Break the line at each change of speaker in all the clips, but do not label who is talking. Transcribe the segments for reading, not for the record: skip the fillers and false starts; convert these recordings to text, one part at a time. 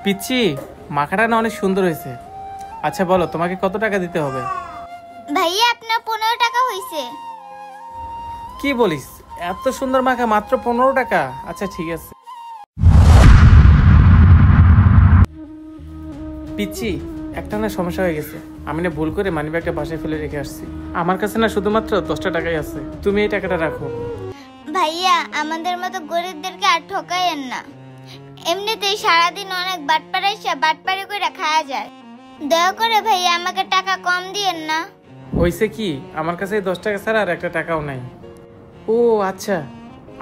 পিচ্ছি, মাখাটা না অনেক সুন্দর হয়েছে। আচ্ছা বলো, তোমাকে কত টাকা দিতে হবে?
ভাইয়া আপনার 15 টাকা হয়েছে।
কি বলিস, এত সুন্দর মাখা মাত্র 15 টাকা? আচ্ছা ঠিক আছে। পিচ্ছি, একটা না সমস্যা হয়ে গেছে। আমি না ভুল করে মানিব্যাগটা বাসায় ফেলে রেখে আসছি। আমার কাছে না শুধুমাত্র 10টা টাকাই আছে। তুমি এই টাকাটা রাখো।
ভাইয়া আমাদের মতো গরিবদেরকে আর ঠকাইয়েন না। এমনিতেই সারাদিন অনেক বাটপাড়া এসে বাটপাড়ি করে খাওয়া যায়। দয়া করে ভাইয়া আমাকে টাকা কম দিয়েন না।
হয়েছে কি, আমার কাছে 10 টাকা ছাড়া আর একটা টাকাও নাই। ও আচ্ছা,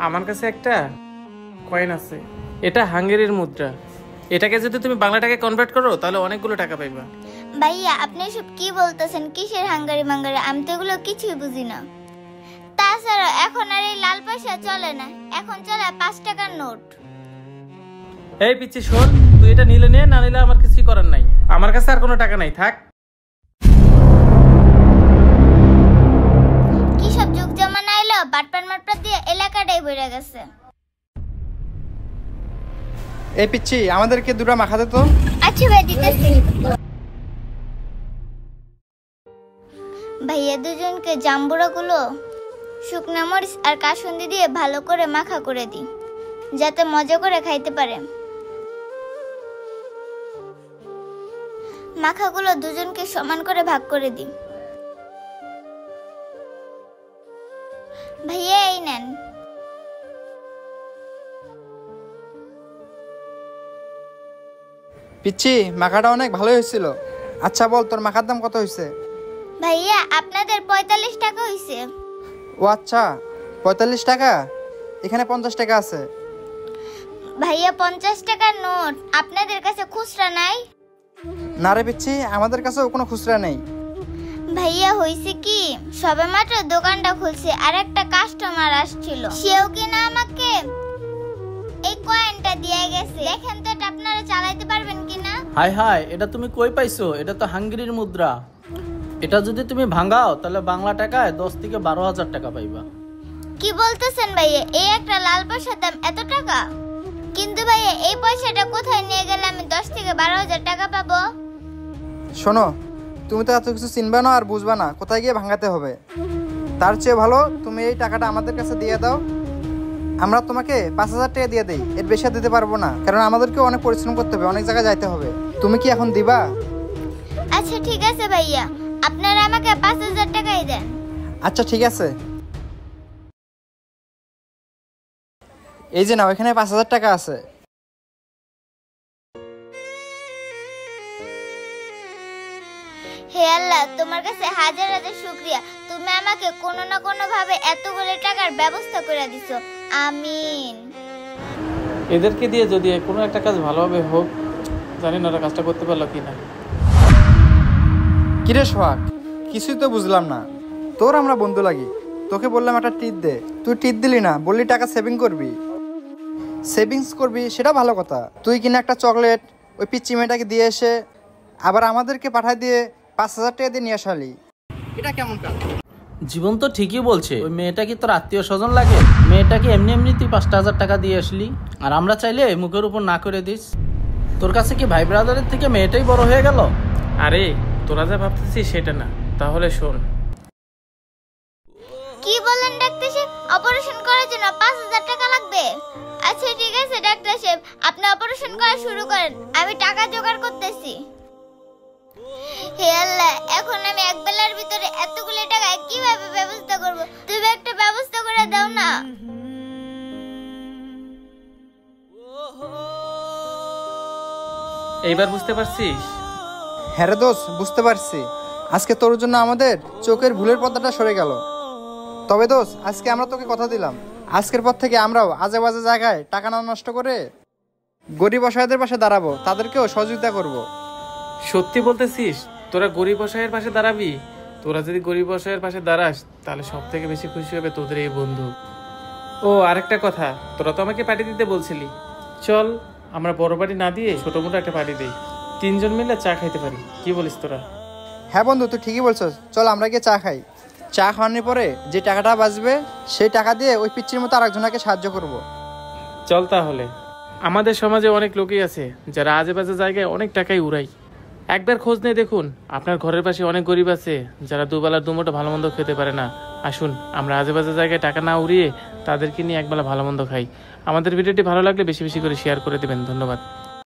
আমার কাছে একটা কয়েন আছে। এটা হাঙ্গেরির মুদ্রা। এটাকে যদি তুমি বাংলা টাকায় কনভার্ট করো তাহলে অনেকগুলো টাকা পাইবা।
ভাইয়া আপনি সব কি বলতেছেন? কিসের হাঙ্গারি মাঙ্গারি? আমি তো এগুলো কিছুই বুঝি না। তাছাড়া এখন আর এই লাল পয়সা চলে না, এখন চলে 5 টাকার নোট।
এই পিচ্ছি শোন, তুই এটা নিলে নে, না নিলে আমার কিছুই করার নাই। আমার কাছে আর কোনো টাকা নাই, থাক।
কি সব যুগ জামানা এলো, বাটপার মাটপার দিয়ে এলাকাটাই ভরে গেছে।
এই পিচ্ছি, আমাদেরকে দুটো মাখা দে তো।
আচ্ছা ভাই, দিতেছি। ভাইয়া দুজনকে জাম্বুরা গুলো শুকনা মরিচ আর কাসুন্দি দিয়ে ভালো করে মাখা করে দিই, যাতে মজা করে খাইতে পারে। মাখাগুলো দুজনকে সমান করে ভাগ করে দিই। ভাইয়া এই নেন।
পিচ্ছি, মাখাটা অনেক ভালো হয়েছিল। আচ্ছা বল, তোর মাখার দাম কত হয়েছে?
ভাইয়া আপনাদের 45 টাকা হয়েছে।
ও আচ্ছা, 45 টাকা? এখানে 50 টাকা আছে।
ভাইয়া 50 টাকার নোট, আপনাদের কাছে খুচরা নাই?
না রে পিচ্ছি, আমাদের কাছেও কোনো খুচরা নেই।
ভাইয়া হইছে কি, সবেমাত্র দোকানটা খুলছে আর একটা কাস্টমার আসছিল, সেও কিনা আমাকে এই কয়েনটা দিয়ে গেছে। দেখেন তো এটা আপনারা চালাইতে পারবেন কিনা।
হাই হাই, এটা তুমি কই পাইছো? এটা তো হাঙ্গেরির মুদ্রা। এটা যদি তুমি ভাঙাও তাহলে বাংলা টাকায় 10 থেকে 12,000 টাকা পাইবা।
কি বলতেছেন ভাইয়া? এই একটা লাল পয়সার দাম এত টাকা? কিন্তু ভাইয়া এই পয়সাটা কোথায় নিয়ে গেলে আমি 10 থেকে 12,000 টাকা পাবো?
শোনো, তুমি তো এত কিছু চিনবা না আর বুঝবা না কোথায় গিয়ে ভাঙাতে হবে। তার চেয়ে ভালো তুমি এই টাকাটা আমাদের কাছে দিয়ে দাও। আমরা তোমাকে 5,000 টাকা দিয়ে দেই, এর বেশি দিতে পারবো না, কারণ আমাদেরকে অনেক পরিশ্রম করতে হবে, অনেক জায়গায় যাইতে হবে। তুমি কি এখন দিবা?
আচ্ছা ঠিক আছে ভাইয়া, আপনারা আমাকে 5,000 টাকাই দেন।
আচ্ছা ঠিক আছে, এই যে নাও, এখানে 5,000 টাকা আছে।
হে আল্লাহ, তোমার কাছে হাজার হাজার শুকরিয়া। তুমি আমাকে কোনো না কোনো ভাবে এতগুলো টাকার ব্যবস্থা করে দিছো। আমিন।
এদেরকে দিয়ে যদি কোনো একটা কাজ ভালোভাবে হোক, জানি না ওরা কাজটা করতে পারলো কিনা।
কিরে সোহাগ, কিছুই তো বুঝলাম না। তোর আমরা বন্ধু লাগি, তোকে বললাম একটা টিপ দে, তুই টিপ দিলি না, বললি টাকা সেভিংস করবি, সেটা ভালো কথা। তুই কিনা একটা চকলেট ওই পিচ্চি মেয়েটাকে দিয়ে এসে আবার আমাদেরকে পাঠায় দিয়ে 5,000 টাকা দিয়ে নিয়ে আসালি, এটা কেমন কাজ?
জীবন তো ঠিকই বলছে। ওই মেয়েটা কি তোর আত্মীয় স্বজন লাগে? মেয়েটাকে এমনি এমনি তুই 5,000 টাকা দিয়ে আসলি, আর আমরা চাইলে মুখের উপর না করে দিস। তোর কাছে কি ভাই ব্রাদারের থেকে মেয়েটাই বড় হয়ে গেল?
আরে তোরা যা ভাবতেছিস সেটা না। তাহলে শোন।
কি বলেন ডাক্তার সাহেব? অপারেশন করার জন্য 5,000 টাকা লাগবে? আচ্ছা ঠিক আছে ডাক্তার সাহেব, আপনি অপারেশন করা শুরু করেন, আমি টাকা জোগাড় করতেছি। হে আল্লাহ, এখন আমি এক বেলার ভিতরে এতগুলো টাকা কিভাবে ব্যবস্থা করব? তুমি একটা ব্যবস্থা করে দাও না।
এইবার বুঝতে পারছিস?
হ্যাঁ রে দোষ, বুঝতে পারছি। আজকে তোর জন্য আমাদের চোখের ভুলের পর্দাটা সরে গেল। তবে দোষ, আজকে আমরা তোকে কথা দিলাম, আজকের পর থেকে আমরাও আজে বাজে জায়গায় টাকা না নষ্ট করে গরিব অসহায়দের পাশে দাঁড়াবো, তাদেরকেও সহযোগিতা করব।
সত্যি বলতেছিস? তোরা গরিব অসহায়ের পাশে দাঁড়াবি? তোরা যদি গরিব অসহায়ের পাশে দাঁড়াস তাহলে সব থেকে বেশি খুশি হবে তোদের এই বন্ধু। ও আরেকটা কথা, তোরা তো আমাকে পার্টি দিতে বলছিলি, চল আমরা বড় পার্টি না দিয়ে ছোট মোটো একটা পার্টি দিই, 3 জন মিলে চা খাইতে পারি। কি বলিস তোরা?
হ্যাঁ বন্ধু, তুই ঠিকই বলছস, চল আমরা গিয়ে চা খাই। চা খাওয়ানোর পরে যে টাকাটা বাঁচবে সেই টাকা দিয়ে ওই পিচ্চির মতো আরেকজনকে সাহায্য করব।
চল তাহলে। আমাদের সমাজে অনেক লোকই আছে যারা আজে বাজে জায়গায় অনেক টাকাই উড়ায়। একবার খোঁজ নিয়ে দেখুন, আপনার ঘরের পাশে অনেক গরিব আছে যারা দুবেলার দুমুঠো ভালো মন্দ খেতে পারে না। আসুন আমরা আজে বাজে জায়গায় টাকা না উড়িয়ে তাদেরকে নিয়ে একবেলা ভালো মন্দ খাই। আমাদের ভিডিওটি ভালো লাগলে বেশি বেশি করে শেয়ার করে দেবেন। ধন্যবাদ।